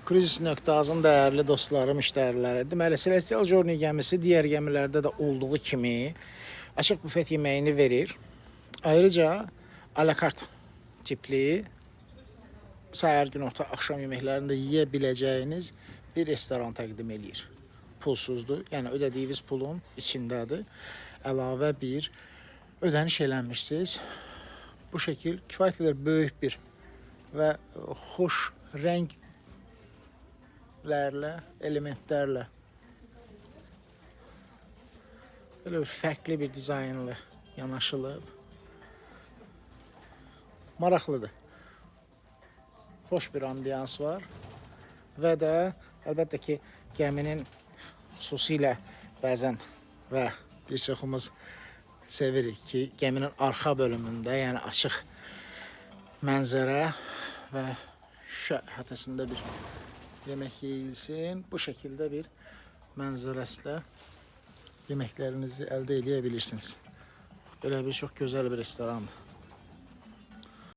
Cruise.azın dəyərli dostları, müştəriləri. Deməli, Celestial Journey gəmisi digər gəmilərdə də olduğu kimi açıq bufet yeməyini verir. Ayrıca alakart tipli səhər, günorta, axşam yeməklərində yeyə biləcəyiniz bir restoran təqdim edir. Pulsuzdur, yəni ödədiyiniz pulun içindədir. Əlavə bir ödəniş eləmişsiniz. Bu şəkil kifayət qədər böyük bir və xoş rənglərlə, elementlərlə belə bir fərqli bir dizaynla yanaşılıb. Maraqlıdır. Xoş bir ambiyans var və də əlbəttə ki, gəminin xüsusilə bəzən və bir çoxumuz sevirik ki, gəminin arxa bölümündə, yəni açıq mənzərə və şüşə hətəsində bir yemək yeyilsin. Bu şəkildə bir mənzərəsilə yeməklərinizi əldə edə bilirsiniz. Belə bir çox gözəl bir restorandır.